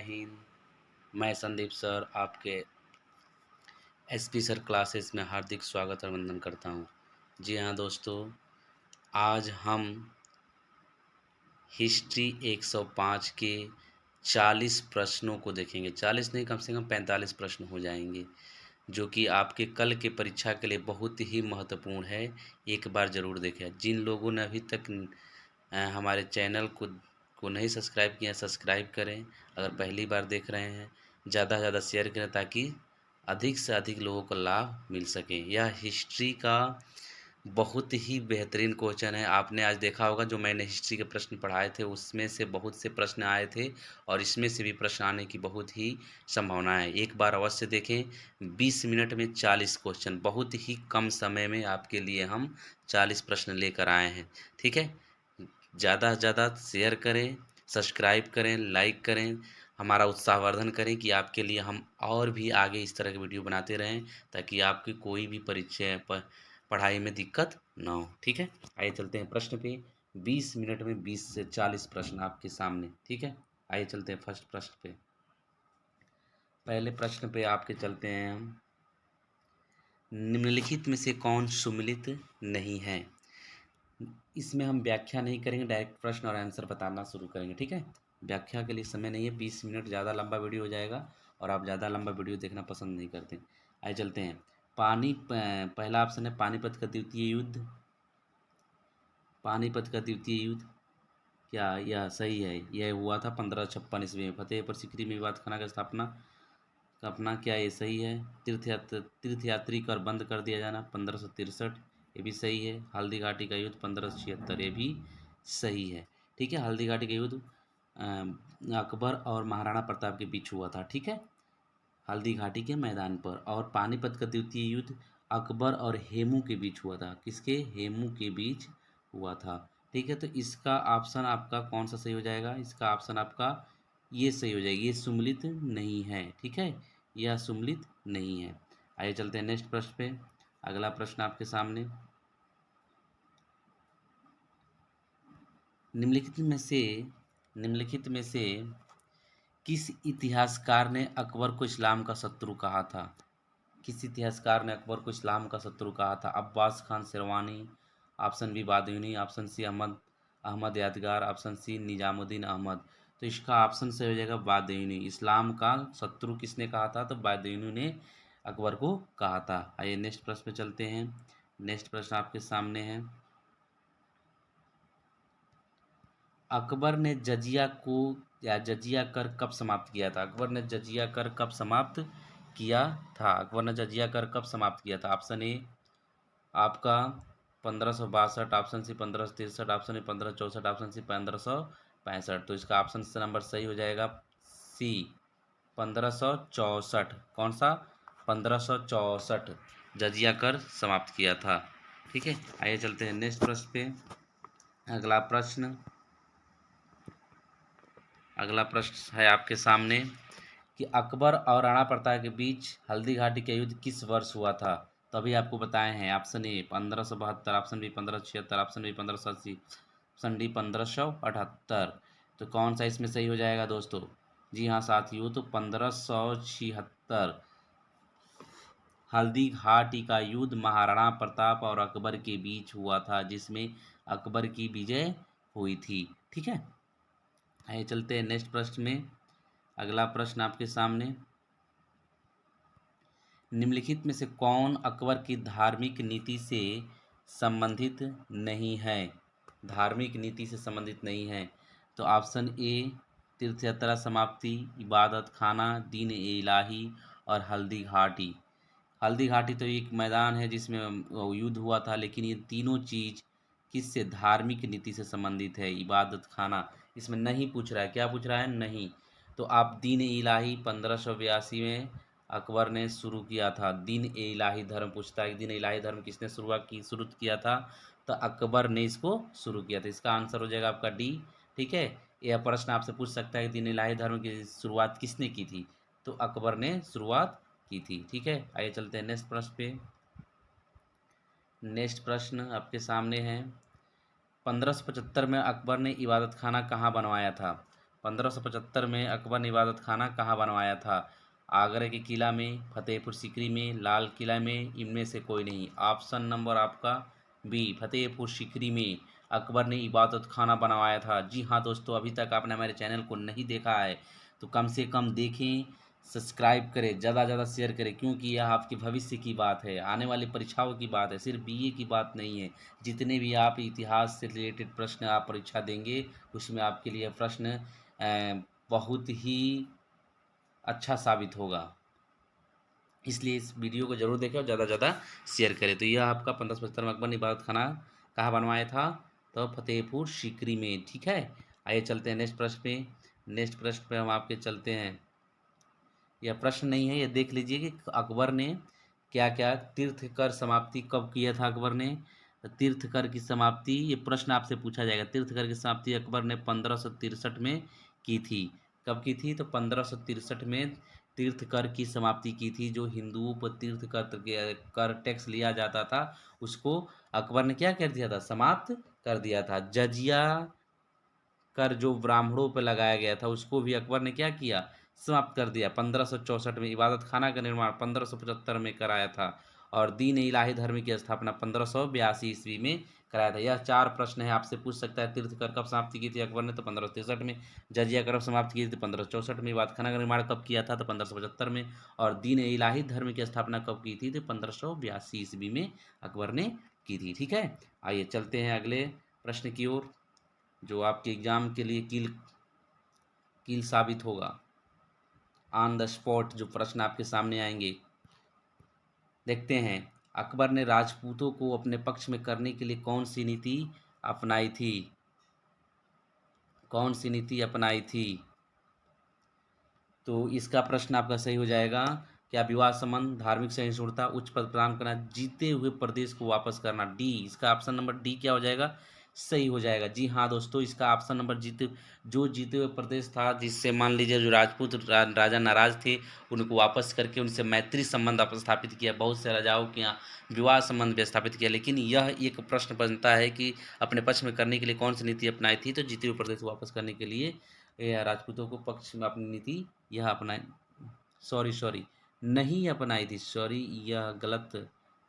हिंद। मैं संदीप सर आपके SP sir classes में हार्दिक स्वागत और वंदन करता हूँ। जी हाँ दोस्तों, आज हम हिस्ट्री 105 के 40 प्रश्नों को देखेंगे। 40 नहीं, कम से कम 45 प्रश्न हो जाएंगे, जो कि आपके कल के परीक्षा के लिए बहुत ही महत्वपूर्ण है। एक बार ज़रूर देखें। जिन लोगों ने अभी तक हमारे चैनल को नहीं सब्सक्राइब किया, सब्सक्राइब करें। अगर पहली बार देख रहे हैं, ज़्यादा से ज़्यादा शेयर करें ताकि अधिक से अधिक लोगों को लाभ मिल सके। यह हिस्ट्री का बहुत ही बेहतरीन क्वेश्चन है। आपने आज देखा होगा, जो मैंने हिस्ट्री के प्रश्न पढ़ाए थे उसमें से बहुत से प्रश्न आए थे और इसमें से भी प्रश्न आने की बहुत ही संभावना है। एक बार अवश्य देखें। 20 मिनट में 40 क्वेश्चन, बहुत ही कम समय में आपके लिए हम 40 प्रश्न लेकर आए हैं। ठीक है, ज़्यादा से ज़्यादा शेयर करें, सब्सक्राइब करें, लाइक करें, हमारा उत्साहवर्धन करें कि आपके लिए हम और भी आगे इस तरह के वीडियो बनाते रहें, ताकि आपकी कोई भी परीक्षा पढ़ाई में दिक्कत ना हो। ठीक है, आइए चलते हैं प्रश्न पे। 20 मिनट में 20 से 40 प्रश्न आपके सामने। ठीक है, आइए चलते हैं फर्स्ट प्रश्न पे। पहले प्रश्न पे आपके चलते हैं हम। निम्नलिखित में से कौन सुमेलित नहीं है? इसमें हम व्याख्या नहीं करेंगे, डायरेक्ट प्रश्न और आंसर बताना शुरू करेंगे। ठीक है, व्याख्या के लिए समय नहीं है। 20 मिनट ज़्यादा लंबा वीडियो हो जाएगा और आप ज़्यादा लंबा वीडियो देखना पसंद नहीं करते। आइए चलते हैं। पहला ऑप्शन है पानीपत का द्वितीय युद्ध। पानीपत का द्वितीय युद्ध, क्या यह सही है? यह हुआ था 1556 ईस्वी में। फतेहपुर सीकरी में विवाद खाना की स्थापना, क्या ये सही है? तीर्थयात्री कर बंद कर दिया जाना 1563, ये भी सही है। हल्दी घाटी का युद्ध 1576, ये भी सही है। ठीक है, हल्दी घाटी का युद्ध अकबर और महाराणा प्रताप के बीच हुआ था। ठीक है, हल्दी घाटी के मैदान पर। और पानीपत का द्वितीय युद्ध अकबर और हेमू के बीच हुआ था। किसके? हेमू के बीच हुआ था। ठीक है, तो इसका ऑप्शन आपका कौन सा सही हो जाएगा? इसका ऑप्शन आपका ये सही हो जाएगी, ये सुमेलित नहीं है। ठीक है, यह सुमेलित नहीं है। आइए चलते हैं नेक्स्ट प्रश्न पे। अगला प्रश्न आपके सामने। निम्नलिखित में से किस इतिहासकार ने अकबर को इस्लाम का शत्रु कहा था? किस इतिहासकार ने अकबर को इस्लाम का शत्रु कहा था? Abbas Khan Sherwani, option B Badayuni, option C Ahmad Ahmad Yadgar, option सी निजामुद्दीन अहमद। तो इसका ऑप्शन सही हो जाएगा बादयूनी। इस्लाम का शत्रु किसने कहा था? तो बादयूनी ने अकबर को कहा था। आइए नेक्स्ट प्रश्न पे चलते हैं। नेक्स्ट प्रश्न आपके सामने है। अकबर ने जजिया को या जजिया कर कब समाप्त किया था? अकबर ने जजिया कर कब समाप्त किया था? अकबर ने जजिया कर कब समाप्त किया था? ऑप्शन ए आपका 1562, option C 1563, option A 1564, option C 1565। तो इसका ऑप्शन से नंबर सही हो जाएगा सी 1564। कौन सा? 1564 जजिया कर समाप्त किया था। ठीक है, आइए चलते हैं नेक्स्ट प्रश्न पे। अगला प्रश्न अगला प्रश्न है आपके सामने कि अकबर और राणा प्रताप के बीच हल्दी घाटी का युद्ध किस वर्ष हुआ था? तो अभी आपको बताए हैं। Option A 1572, option B 1576, option B 1580, option D 1578। तो कौन सा इसमें सही हो जाएगा दोस्तों? जी हाँ साथियों, तो 1576 हल्दी घाटी का युद्ध महाराणा प्रताप और अकबर के बीच हुआ था, जिसमें अकबर की विजय हुई थी। ठीक है, आइए चलते हैं नेक्स्ट प्रश्न में। अगला प्रश्न आपके सामने। निम्नलिखित में से कौन अकबर की धार्मिक नीति से संबंधित नहीं है? धार्मिक नीति से संबंधित नहीं है। तो ऑप्शन ए तीर्थ यात्रा समाप्ति, इबादत खाना, दीन ए इलाही और हल्दी घाटी। हल्दी घाटी तो एक मैदान है जिसमें युद्ध हुआ था, लेकिन ये तीनों चीज़ किससे? धार्मिक नीति से संबंधित है। इबादत खाना इसमें नहीं पूछ रहा है। क्या पूछ रहा है? नहीं। तो आप दीन ए इलाही 1582 में अकबर ने शुरू किया था। दीन ए इलाही धर्म पूछता है कि दीन ए इलाही धर्म किसने शुरू किया था? तो अकबर ने इसको शुरू किया था। इसका आंसर हो जाएगा आपका डी। ठीक है, यह प्रश्न आपसे पूछ सकता है कि दीन ए इलाही धर्म की शुरुआत किसने की थी? तो अकबर ने शुरुआत की थी। ठीक है, आइए चलते हैं नेक्स्ट प्रश्न पे। नेक्स्ट प्रश्न आपके सामने है। 1575 में अकबर ने इबादत खाना कहाँ बनवाया था? 1575 में अकबर ने इबादत खाना कहाँ बनवाया था? आगरा के किला में, फतेहपुर सीकरी में, लाल किला में, इनमें से कोई नहीं। ऑप्शन नंबर आपका बी, फतेहपुर सीकरी में अकबर ने इबादत खाना बनवाया था। जी हाँ दोस्तों, अभी तक आपने हमारे चैनल को नहीं देखा है तो कम से कम देखें, सब्सक्राइब करें, ज़्यादा ज़्यादा शेयर करें, क्योंकि यह आपके भविष्य की बात है, आने वाली परीक्षाओं की बात है, सिर्फ बीए की बात नहीं है। जितने भी आप इतिहास से रिलेटेड प्रश्न आप परीक्षा देंगे उसमें आपके लिए प्रश्न बहुत ही अच्छा साबित होगा। इसलिए इस वीडियो को जरूर देखें और ज़्यादा से ज़्यादा शेयर करें। तो यह आपका 1575 में अकबर ने इबादत खाना कहाँ बनवाया था? तो फतेहपुर सीकरी में। ठीक है, आइए चलते हैं नेक्स्ट प्रश्न पे। नेक्स्ट प्रश्न पे हम आपके चलते हैं। यह प्रश्न नहीं है, यह देख लीजिए कि अकबर ने क्या क्या तीर्थ कर समाप्ति कब किया था। अकबर ने तीर्थ कर की समाप्ति, ये प्रश्न आपसे पूछा जाएगा, तीर्थ कर की समाप्ति अकबर ने 1563 में की थी। कब की थी? तो 1563 में तीर्थ कर की समाप्ति की थी। जो हिंदुओं पर तीर्थ कर टैक्स लिया जाता था उसको अकबर ने क्या कर दिया था? समाप्त कर दिया था। जजिया कर जो ब्राह्मणों पर लगाया गया था उसको भी अकबर ने क्या किया? समाप्त कर दिया। 1564 में इबादत खाना का निर्माण 1575 में कराया था और दीन इलाही धर्म की स्थापना 1582 ईस्वी में कराया था। यह चार प्रश्न है, आपसे पूछ सकता है तीर्थ कर कब समाप्ति की थी अकबर ने? तो 1563 में। जजिया कर कब समाप्त की थी? 1564 में। इबादत खाना का निर्माण कब किया था? तो 1575 में। और दीन इलाही धर्म की स्थापना कब की थी? तो 1582 ईस्वी में अकबर ने की थी। ठीक है, आइए चलते हैं अगले प्रश्न की ओर, जो आपके एग्जाम के लिए कील कील साबित होगा। ऑन द स्पॉट जो प्रश्न आपके सामने आएंगे, देखते हैं। अकबर ने राजपूतों को अपने पक्ष में करने के लिए कौन सी नीति अपनाई थी? कौन सी नीति अपनाई थी? तो इसका प्रश्न आपका सही हो जाएगा, क्या विवाह संबंध, धार्मिक सहिष्णुता, उच्च पद प्रदान करना, जीते हुए प्रदेश को वापस करना। डी, इसका ऑप्शन नंबर डी क्या हो जाएगा? सही हो जाएगा। जी हाँ दोस्तों, इसका ऑप्शन नंबर जीते हुए प्रदेश था, जिससे मान लीजिए जो राजपूत राजा नाराज थे उनको वापस करके उनसे मैत्री संबंध आप स्थापित किया। बहुत से राजाओं के यहाँ विवाह संबंध भी स्थापित किया। लेकिन यह एक प्रश्न बनता है कि अपने पक्ष में करने के लिए कौन सी नीति अपनाई थी? तो जीते हुए प्रदेश को वापस करने के लिए या राजपूतों को पक्ष में अपनी नीति यह अपनाई, सॉरी नहीं अपनाई थी, सॉरी यह गलत,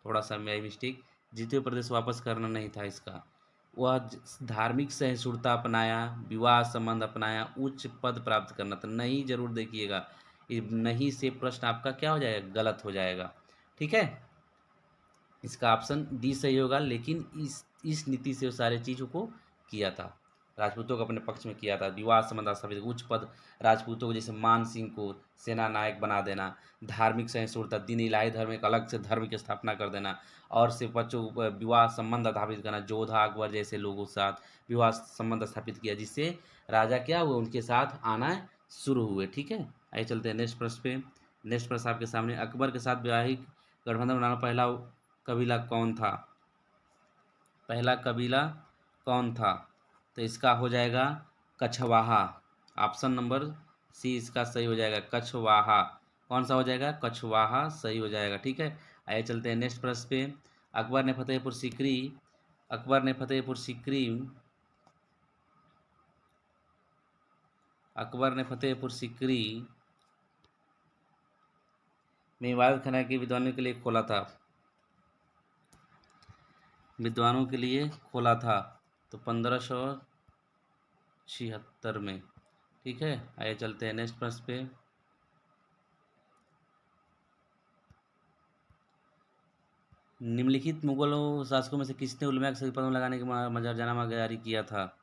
थोड़ा सा मेरी मिस्टेक। जीते हुए प्रदेश वापस करना नहीं था इसका। वह धार्मिक सहिष्णुता अपनाया, विवाह संबंध अपनाया, उच्च पद प्राप्त करना था। नहीं जरूर देखिएगा, नहीं से प्रश्न आपका क्या हो जाएगा? गलत हो जाएगा। ठीक है, इसका ऑप्शन डी सही होगा। लेकिन इस नीति से वो सारे चीज़ों को किया था, राजपूतों को अपने पक्ष में किया था। विवाह संबंध स्थापित, उच्च पद राजपूतों को, जैसे मान सिंह को सेना नायक बना देना, धार्मिक सहिष्णुता, दीन इलाही धर्म एक अलग से धर्म की स्थापना कर देना, और से बच्चों विवाह संबंध स्थापित करना, जोधा अकबर जैसे लोगों के साथ विवाह संबंध स्थापित किया, जिससे राजा क्या हुए? उनके साथ आना शुरू हुए। ठीक है, आइए चलते हैं नेक्स्ट प्रश्न पे। नेक्स्ट प्रश्न आपके सामने, अकबर के साथ वैवाहिक गठबंधन बनाना पहला कबीला कौन था? पहला कबीला कौन था? तो इसका हो जाएगा कछवाहा। ऑप्शन नंबर सी इसका सही हो जाएगा, कछवाहा। कौन सा हो जाएगा? कछवाहा सही हो जाएगा। ठीक है, आइए चलते हैं नेक्स्ट प्रश्न पे। अकबर ने फतेहपुर सीकरी अकबर ने फतेहपुर सीकरी अकबर ने फतेहपुर सीकरी में इबादत खाना के विद्वानों के लिए खोला था। विद्वानों के लिए खोला था तो 1576 में। ठीक है, आइए चलते हैं नेक्स्ट प्रश्न पे। निम्नलिखित मुगलों शासकों में से किसने उलमा के सभी पदों में लगाने के मजरनामा जारी किया था?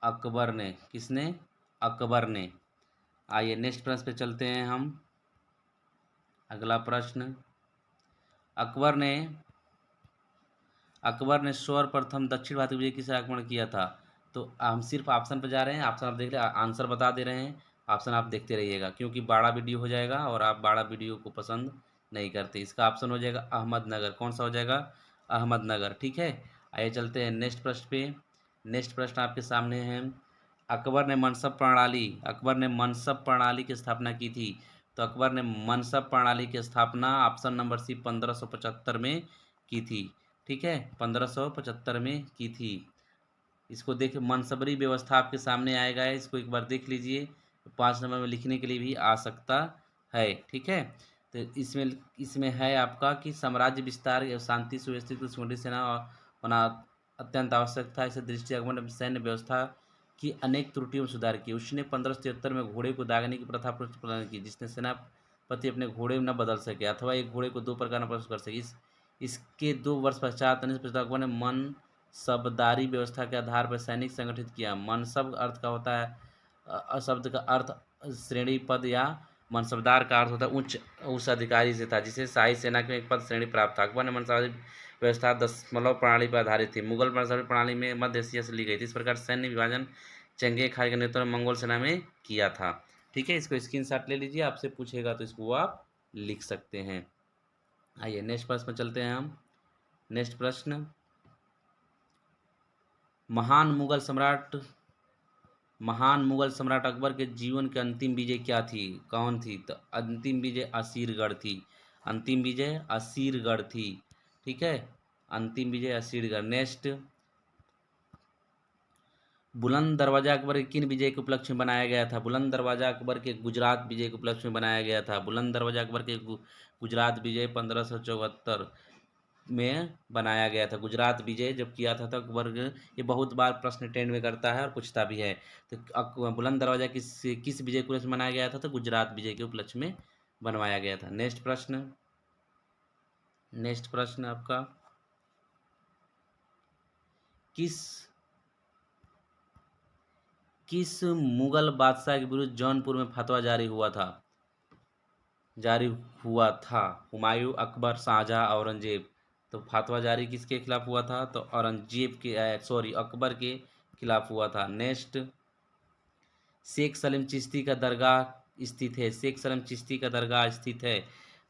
अकबर ने। किसने? अकबर ने। आइए नेक्स्ट प्रश्न पे चलते हैं हम। अगला प्रश्न, अकबर ने सर्वप्रथम दक्षिण भारत विजय किसे आक्रमण किया था? तो हम सिर्फ ऑप्शन पर जा रहे हैं, ऑप्शन आप देख रहे हैं, आंसर बता दे रहे हैं। ऑप्शन आप देखते रहिएगा, क्योंकि बड़ा वीडियो हो जाएगा और आप बड़ा वीडियो को पसंद नहीं करते। इसका ऑप्शन हो जाएगा अहमदनगर। कौन सा हो जाएगा? अहमदनगर। ठीक है, आइए चलते हैं नेक्स्ट प्रश्न पे। नेक्स्ट प्रश्न आपके सामने है, अकबर ने मनसब प्रणाली की स्थापना की थी। तो अकबर ने मनसब प्रणाली की स्थापना ऑप्शन नंबर सी 1575 में की थी। ठीक है, 1575 में की थी। इसको देख, मनसबरी व्यवस्था आपके सामने आएगा, इसको एक बार देख लीजिए, 5 नंबर में लिखने के लिए भी आ सकता है। ठीक है, तो इसमें इसमें है आपका कि साम्राज्य विस्तार या शांति सुव्यवस्थित सुगठित सेना होना अत्यंत आवश्यक था। इसे दृष्टि अगमन में सैन्य व्यवस्था की अनेक त्रुटियों में सुधार किया। उसने 1573 में घोड़े को दागने की प्रथा प्रदान की, जिसने सेनापति अपने घोड़े न बदल सके अथवा एक घोड़े को दो प्रकार में प्रस्तुत कर सके। इसके 2 वर्ष पश्चात अकबर ने मनसबदारी व्यवस्था के आधार पर सैनिक संगठित किया। मनसब अर्थ का होता है, शब्द का अर्थ श्रेणी पद या मनसबदार का अर्थ होता है उच्च अधिकारी से था, जिसे शाही सेना के एक पद श्रेणी प्राप्त था। अकबर ने मनसबदारी व्यवस्था दशमलव प्रणाली पर आधारित थी। मुगल मनसबदारी प्रणाली में मध्य एशिया से ली गई थी। इस प्रकार सैन्य विभाजन चंगे खाई के नेतृत्व में मंगोल सेना में किया था। ठीक है, इसको स्क्रीनशॉट ले लीजिए, आपसे पूछेगा तो इसको आप लिख सकते हैं। आइए नेक्स्ट प्रश्न पर चलते हैं हम। नेक्स्ट प्रश्न, महान मुगल सम्राट अकबर के जीवन की अंतिम विजय क्या थी, कौन थी? तो अंतिम विजय असीरगढ़ थी। अंतिम विजय असीरगढ़ थी। ठीक है, अंतिम विजय असीरगढ़। नेक्स्ट, बुलंद दरवाजा अकबर के किन विजय के उपलक्ष्य में बनाया गया था? बुलंद दरवाजा अकबर के गुजरात विजय के उपलक्ष्य में बनाया गया था। बुलंद दरवाजा अकबर के गुजरात विजय 1574 में बनाया गया था। गुजरात विजय जब किया था तो अकबर, ये बहुत बार प्रश्न टेन में करता है और पूछता भी है। तो बुलंद दरवाजा किस विजय के उपलक्ष्य में बनाया गया था? तो गुजरात विजय के उपलक्ष्य में बनवाया गया था। नेक्स्ट प्रश्न आपका, किस मुगल बादशाह के विरुद्ध जौनपुर में फतवा जारी हुआ था? हुमायूं, अकबर, शाहजहां, औरंगजेब। तो फतवा जारी किसके खिलाफ हुआ था? तो औरंगजेब के, अकबर के खिलाफ हुआ था। नेक्स्ट, शेख सलीम चिश्ती का दरगाह स्थित है। शेख सलीम चिश्ती का दरगाह स्थित है।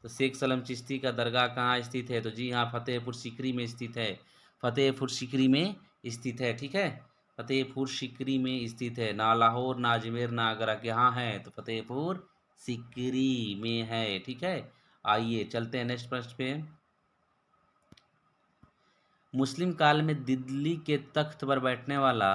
तो शेख सलीम चिश्ती का दरगाह कहाँ स्थित है? तो जी हाँ, फतेहपुर सीकरी में स्थित है। फतेहपुर सीकरी में स्थित है। ठीक है, फतेहपुर सीकरी में स्थित है। ना लाहौर, ना अजमेर, ना आगरा, यहाँ है? तो फतेहपुर सीकरी में है। ठीक है, आइए चलते हैं नेक्स्ट प्रश्न पे। मुस्लिम काल में दिल्ली के तख्त पर बैठने वाला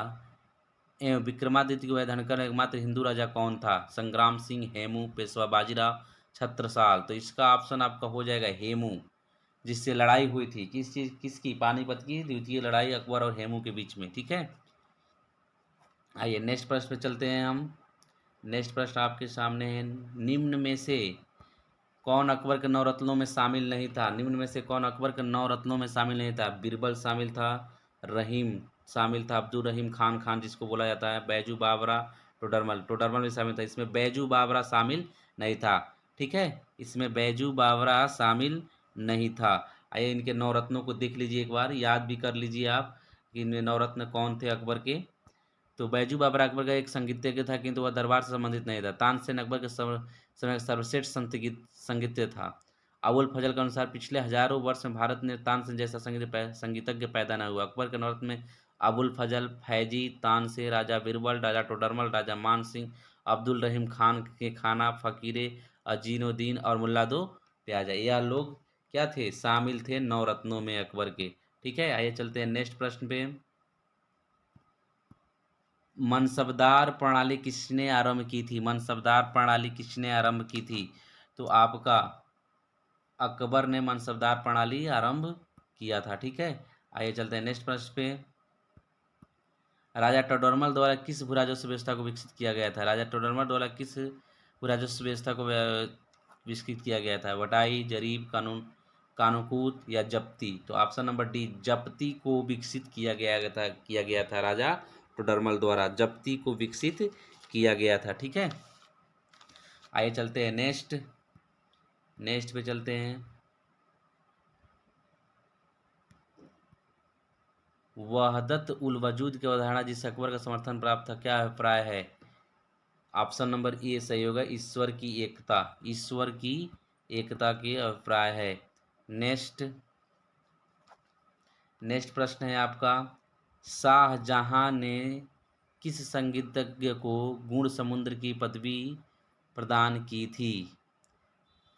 एवं विक्रमादित्य की वह धनकर एकमात्र हिंदू राजा कौन था? संग्राम सिंह, हेमू, पेशवा बाजीराव, छत्रसाल। तो इसका ऑप्शन आपका हो जाएगा हेमू, जिससे लड़ाई हुई थी। किसकी? पानीपत की द्वितीय लड़ाई अकबर और हेमू के बीच में। ठीक है, आइए नेक्स्ट प्रश्न पे चलते हैं हम। नेक्स्ट प्रश्न आपके सामने है, निम्न में से कौन अकबर के 9 रत्नों में शामिल नहीं था? निम्न में से कौन अकबर के 9 रत्नों में शामिल नहीं था? बीरबल शामिल था, रहीम शामिल था, अब्दुल रहीम खान जिसको बोला जाता है, बैजू बावरा, टोडरमल भी शामिल था। इसमें बैजू बावरा शामिल नहीं था। ठीक है, इसमें बैजू बावरा शामिल नहीं था। आइए इनके 9 रत्नों को देख लीजिए, एक बार याद भी कर लीजिए आप कि इनमें 9 रत्न कौन थे अकबर के। तो बैजू बाबर अकबर का एक संगीतज्ञ था, किंतु वह दरबार से संबंधित नहीं था। तानसेन अकबर के समय सर्वश्रेष्ठ संगीतज्ञ था। अबुल फजल के अनुसार पिछले हजारों वर्ष में भारत में तानसेन जैसा संगीतज्ञ पैदा न हुआ। अकबर के नौरत में अबुल फजल, फैजी, तानसेन, राजा बीरबल, राजा टोडरमल, राजा मान सिंह, अब्दुल रहीम खान के खाना, फकीरे अजीनुद्दीन और मुल्ला दो प्याजा, यह लोग क्या थे? शामिल थे 9 रत्नों में अकबर के। ठीक है, आइए चलते हैं नेक्स्ट प्रश्न पे। मनसबदार प्रणाली किसने आरंभ की थी? मनसबदार प्रणाली किसने आरंभ की थी? तो आपका अकबर ने मनसबदार प्रणाली आरंभ किया था। ठीक है, आइए चलते हैं नेक्स्ट प्रश्न पे। राजा टोडरमल द्वारा किस भूराजस्व व्यवस्था को विकसित किया गया था? राजा टोडरमल द्वारा किस भूराजस्व व्यवस्था को विकसित किया गया था? वटाई, जरीब, कानूकूत या जप्ती? तो ऑप्शन नंबर डी, जप्ती को विकसित किया गया था राजा टोडरमल द्वारा। जप्ती को विकसित किया गया था। ठीक है, आइए चलते हैं नेक्स्ट पे चलते हैं। वहदत उल वजूद की अवधारणा जिसे अकबर का समर्थन प्राप्त था, क्या अभिप्राय है? ऑप्शन नंबर ए सही होगा, ईश्वर की एकता के अभिप्राय है। नेक्स्ट प्रश्न है आपका, शाहजहां ने किस संगीतज्ञ को गुण समुद्र की पदवी प्रदान की थी?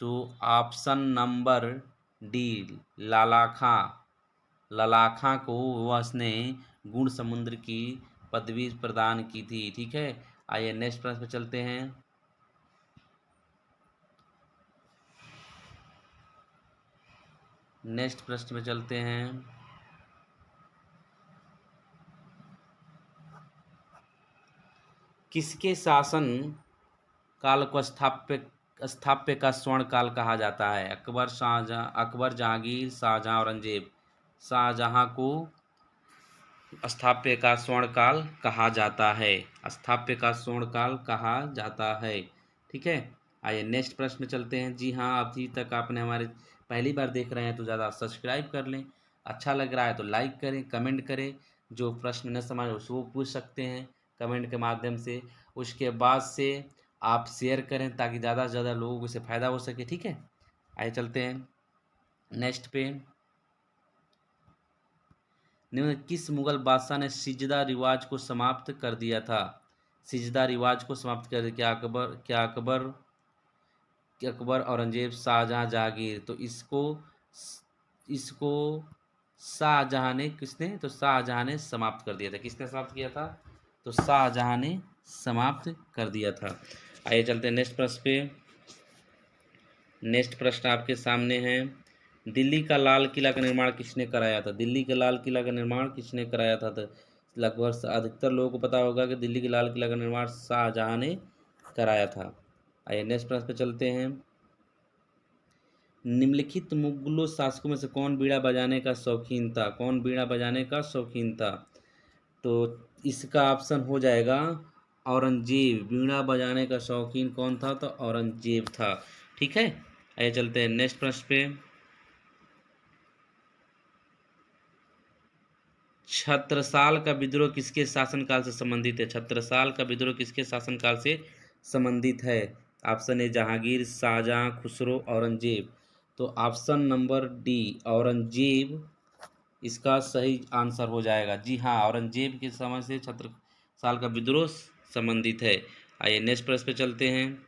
तो ऑप्शन नंबर डी, लाला खां को उसने गुण समुद्र की पदवी प्रदान की थी। ठीक है, आइए नेक्स्ट प्रश्न पे चलते हैं। नेक्स्ट प्रश्न पे चलते हैं। किसके शासन काल को स्थाप्य का स्वर्ण काल कहा जाता है? अकबर, जहांगीर, शाहजहां, औरंगजेब। शाहजहां को स्थाप्य का स्वर्ण काल कहा जाता है। स्थाप्य का स्वर्ण काल कहा जाता है। ठीक है, आइए नेक्स्ट प्रश्न में चलते हैं। जी हाँ, अभी तक आपने हमारे पहली बार देख रहे हैं तो ज़्यादा सब्सक्राइब कर लें, अच्छा लग रहा है तो लाइक करें, कमेंट करें, जो प्रश्न न समझ उसको पूछ सकते हैं कमेंट के माध्यम से। उसके बाद से आप शेयर करें ताकि ज़्यादा से ज़्यादा लोगों को इससे फ़ायदा हो सके। ठीक है, आइए चलते हैं नेक्स्ट पे। निम्न किस मुगल बादशाह ने सिजदा रिवाज को समाप्त कर दिया था? सिजदा रिवाज को समाप्त कर दिया, क्या अकबर, औरंगजेब, शाहजहां, जहांगीर? तो इसको इसको शाहजहां ने, किसने? तो शाहजहां ने समाप्त कर दिया था। किसने समाप्त किया था? तो शाहजहां ने समाप्त कर दिया था। आइए चलते हैं नेक्स्ट प्रश्न पे। नेक्स्ट प्रश्न आपके सामने है। दिल्ली का लाल किला का निर्माण किसने कराया था? दिल्ली के लाल किला का निर्माण किसने कराया था? तो लगभग अधिकतर लोगों को पता होगा कि दिल्ली के लाल किला का निर्माण शाहजहां ने कराया था। आइए नेक्स्ट प्रश्न पे चलते हैं। निम्नलिखित मुगलों शासकों में से कौन बीड़ा बजाने का शौकीन था? कौन बीड़ा बजाने का शौकीन था? तो इसका ऑप्शन हो जाएगा औरंगजेब। बीड़ा बजाने का शौकीन कौन था? तो औरंगजेब था। ठीक है, आइए चलते हैं नेक्स्ट प्रश्न पे। छत्रसाल का विद्रोह किसके शासनकाल से संबंधित है? छत्रसाल का विद्रोह किसके शासनकाल से संबंधित है? Option A Jahangir, Shahjahan, Khusro, Aurangzeb. तो ऑप्शन नंबर डी औरंगजेब इसका सही आंसर हो जाएगा। जी हाँ, औरंगजेब के समय से छत्रसाल का विद्रोह संबंधित है। आइए नेक्स्ट प्रश्न पे चलते हैं।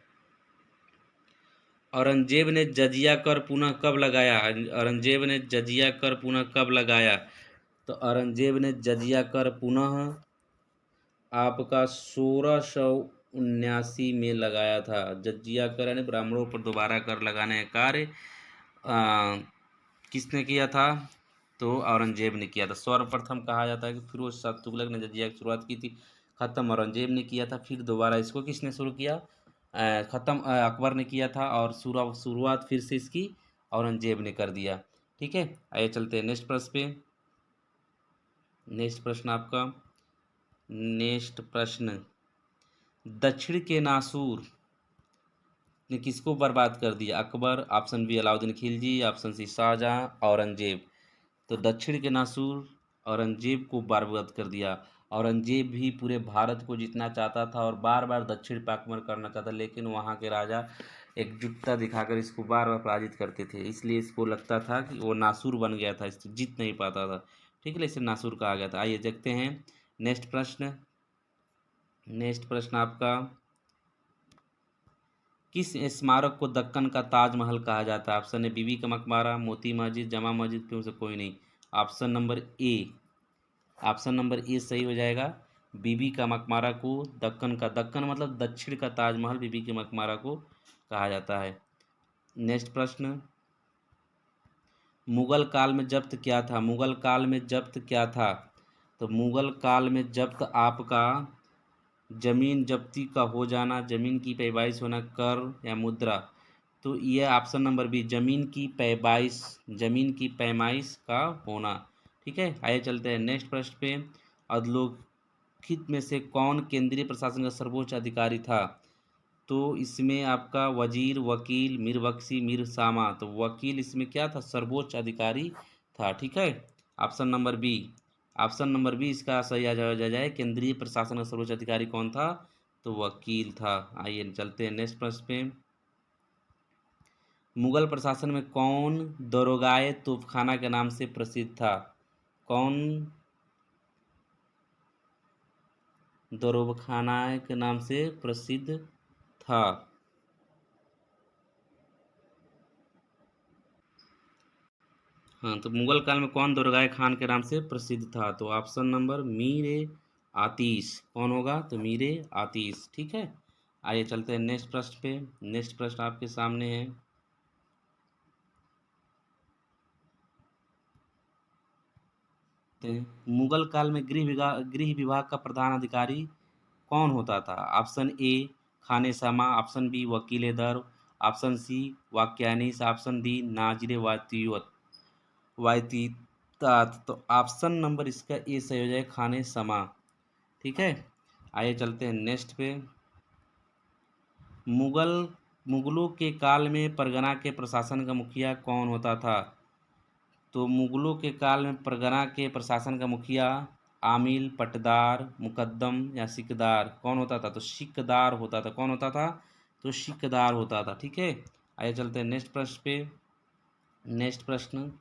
औरंगजेब ने जजिया कर पुनः कब लगाया? औरंगजेब ने जजिया कर पुनः कब लगाया? तो औरंगजेब ने जजिया कर पुनः आपका 1679 में लगाया था। जजिया कर यानी ब्राह्मणों पर दोबारा कर लगाने का कार्य किसने किया था? तो औरंगजेब ने किया था। सर्वप्रथम कहा जाता है कि फिरोज शाह तुगलक ने जजिया की शुरुआत की थी, ख़त्म औरंगजेब ने किया था। फिर दोबारा इसको किसने शुरू किया? ख़त्म अकबर ने किया था, और शुरुआत फिर से इसकी औरंगजेब ने कर दिया। ठीक है, आइए चलते हैं नेक्स्ट प्रश्न पे। नेक्स्ट प्रश्न आपका, नेक्स्ट प्रश्न, दक्षिण के नासूर ने किसको बर्बाद कर दिया? Akbar, option B Alauddin Khilji, option C Shahjahan, Aurangzeb. तो दक्षिण के नासूर औरंगजेब को बर्बाद कर दिया। औरंगजेब भी पूरे भारत को जीतना चाहता था और बार बार दक्षिण पे आक्रमण करना चाहता, लेकिन वहाँ के राजा एकजुटता दिखाकर इसको बार बार पराजित करते थे, इसलिए इसको लगता था कि वो नासूर बन गया था, इसको जीत नहीं पाता था। ठीक है, इसे नासूर कहा गया था। आइए देखते हैं नेक्स्ट प्रश्न। नेक्स्ट प्रश्न आपका, किस स्मारक को दक्कन का ताजमहल कहा जाता है? ऑप्शन ए बीबी का मकबरा, मोती मस्जिद, जमा मस्जिद, फिर से कोई नहीं। Option number A, option number A सही हो जाएगा। बीबी का मकबरा को दक्कन का, दक्कन मतलब दक्षिण का ताजमहल, बीबी के मकबरा को कहा जाता है। नेक्स्ट प्रश्न, मुगल काल में जब्त क्या था? मुगल काल में जब्त क्या था? तो मुगल काल में जब्त आपका जमीन जब्ती का हो जाना, जमीन की पैबाइश होना, कर या मुद्रा। तो ये ऑप्शन नंबर बी, जमीन की पैबाइश, जमीन की पैमाइश का होना। ठीक है, आइए चलते हैं नेक्स्ट प्रश्न पे। अधोलिखित में से कौन केंद्रीय प्रशासन का सर्वोच्च अधिकारी था? तो इसमें आपका वजीर, वकील, मीर बख्शी, मीर सामा। तो वकील इसमें क्या था? सर्वोच्च अधिकारी था। ठीक है, option number B, option number B इसका सही आ जाए। केंद्रीय प्रशासन का सर्वोच्च अधिकारी कौन था? तो वकील था। आइए चलते हैं नेक्स्ट प्रश्न पे। मुगल प्रशासन में कौन दरोगाए तोपखाना के नाम से प्रसिद्ध था? कौन दरोखाना के नाम से प्रसिद्ध था? हाँ, तो मुगल काल में कौन दुर्गाए खान के नाम से प्रसिद्ध था? तो ऑप्शन नंबर मीर ए आतिश। कौन होगा? तो मीर ए आतिश। ठीक है, आइए चलते हैं नेक्स्ट प्रश्न पे। नेक्स्ट प्रश्न आपके सामने है। मुगल काल में गृह विभाग का प्रधान अधिकारी कौन होता था? ऑप्शन ए खाने समा, ऑप्शन बी वकील दर, ऑप्शन सी वाक्यानीस, ऑप्शन डी नाजिर वायतीतात। तो ऑप्शन नंबर इसका ए सही हो जाए, खाने समा। ठीक है, आइए चलते हैं नेक्स्ट पे। मुगल मुगलों के काल में परगना के प्रशासन का मुखिया कौन होता था? तो मुगलों के काल में परगना के प्रशासन का मुखिया आमिल, पटदार, मुकद्दम या सिकदार कौन होता था? तो सिकदार होता था। कौन होता था? तो सिकदार होता था। ठीक है, आइए चलते हैं नेक्स्ट प्रश्न पे। नेक्स्ट प्रश्न,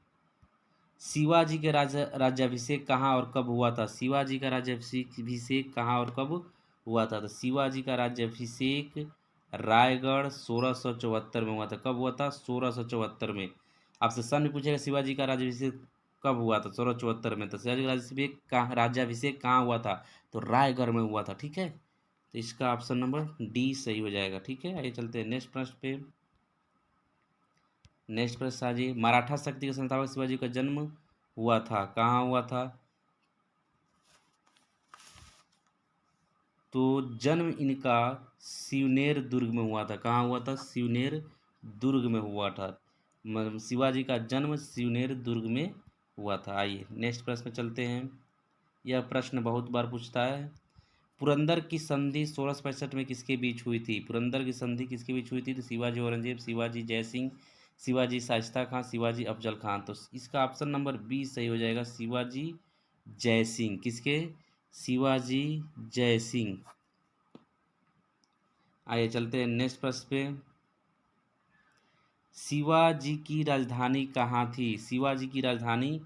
शिवाजी के राज्याभिषेक कहाँ और कब हुआ था? शिवाजी का राज्याभिषेक कहाँ और कब हुआ था? तो शिवाजी का राज्याभिषेक रायगढ़ 1674 में हुआ था। कब हुआ था? 1674 में। आपसे सन भी पूछेगा शिवाजी का राज्याभिषेक कब हुआ था? 1674 में। तो शिवाजी का राज्याभिषेक कहाँ हुआ था? तो रायगढ़ में हुआ था। ठीक है, तो इसका ऑप्शन नंबर डी सही हो जाएगा। ठीक है, आइए चलते हैं नेक्स्ट प्रश्न पे। नेक्स्ट प्रश्न साजिए, मराठा शक्ति के संस्थापक शिवाजी का जन्म हुआ था, कहाँ हुआ था? तो जन्म इनका सिवनेर दुर्ग में हुआ था। कहाँ हुआ था? सिवनेर दुर्ग में हुआ था। शिवाजी का जन्म सिवनेर दुर्ग में हुआ था। आइए नेक्स्ट प्रश्न पे चलते हैं। यह प्रश्न बहुत बार पूछता है। पुरंदर की संधि 1665 में किसके बीच हुई थी? पुरंदर की संधि किसके बीच हुई थी? तो शिवाजी औरंगजेब, शिवाजी जयसिंह, शिवाजी शाइस्ता खां, शिवाजी अफजल खान। तो इसका ऑप्शन नंबर बी सही हो जाएगा, शिवाजी जयसिंह। किसके? शिवाजी जयसिंह। आइए चलते हैं नेक्स्ट प्रश्न पे। शिवाजी की राजधानी कहाँ थी? शिवाजी की राजधानी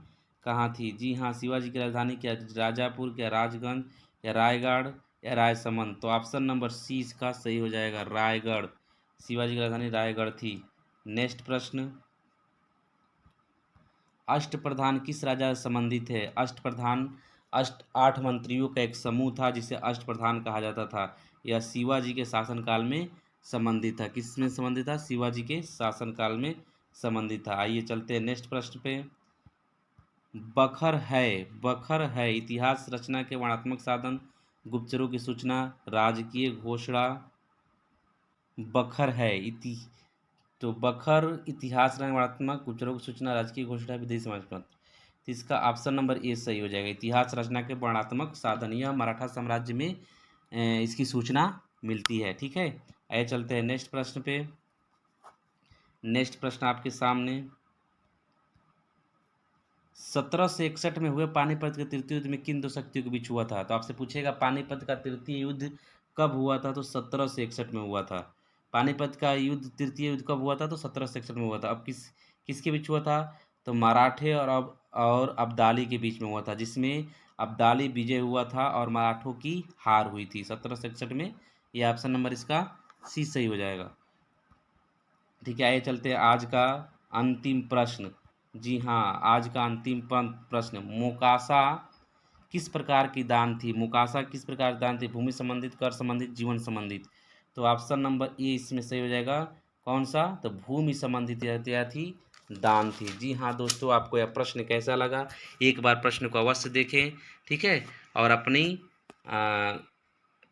कहाँ थी? जी हाँ, शिवाजी की राजधानी क्या राजापुर, क्या राजगंज, या रायगढ़, या रायसमंद? तो ऑप्शन नंबर सी इसका सही हो जाएगा, रायगढ़। शिवाजी की राजधानी रायगढ़ थी। नेक्स्ट प्रश्न, अष्टप्रधान किस राजा से संबंधित है? अष्टप्रधान आठ मंत्रियों का एक समूह था जिसे अष्टप्रधान कहा जाता था। यह शिवाजी के शासनकाल में संबंधित था। किस में संबंधित था? शिवाजी के शासनकाल में संबंधित था। आइए चलते हैं नेक्स्ट प्रश्न पे। बखर है इतिहास रचना के वर्णनात्मक साधन, गुप्तचरों की सूचना, राजकीय घोषणा। बखर है इति तो बखर इतिहास रचनात्मक, गुप्तचरों की सूचना, राजकीय घोषणा, विदेशी समाचार पत्र। तो इसका ऑप्शन नंबर ए सही हो जाएगा, इतिहास रचना के वर्णनात्मक साधन। यह मराठा साम्राज्य में इसकी सूचना मिलती है। ठीक है, आइए चलते हैं नेक्स्ट प्रश्न पे। नेक्स्ट प्रश्न आपके सामने, 1761 में हुए पानीपत के तृतीय युद्ध में किन दो शक्तियों के बीच हुआ था? तो आपसे पूछेगा पानीपत का तृतीय युद्ध कब हुआ था? तो 1761 में हुआ था। पानीपत का युद्ध, तृतीय युद्ध कब हुआ था? तो 1761 में हुआ था। अब किसके बीच हुआ था? तो मराठे और अब्दाली के बीच में हुआ था, जिसमें अब्दाली विजय हुआ था और मराठों की हार हुई थी 1761 में। ये ऑप्शन नंबर इसका सी सही हो जाएगा। ठीक है, आइए चलते हैं आज का अंतिम प्रश्न। जी हाँ, आज का अंतिम प्रश्न, मोकासा किस प्रकार की दान थी? मुकासा किस प्रकार की दान थी? भूमि संबंधित, कर संबंधित, जीवन संबंधित। तो ऑप्शन नंबर ए इसमें सही हो जाएगा। कौन सा? तो भूमि संबंधित यह थी, दान थी। जी हाँ दोस्तों, आपको यह प्रश्न कैसा लगा? एक बार प्रश्न को अवश्य देखें। ठीक है, और अपनी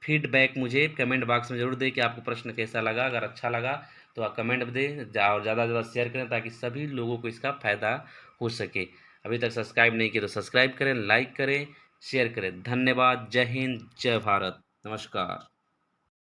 फीडबैक मुझे कमेंट बॉक्स में ज़रूर दें कि आपको प्रश्न कैसा लगा। अगर अच्छा लगा तो आप कमेंट दें और ज़्यादा से ज़्यादा शेयर करें ताकि सभी लोगों को इसका फ़ायदा हो सके। अभी तक सब्सक्राइब नहीं किया तो सब्सक्राइब करें, लाइक करें, शेयर करें। धन्यवाद। जय हिंद, जय भारत। नमस्कार।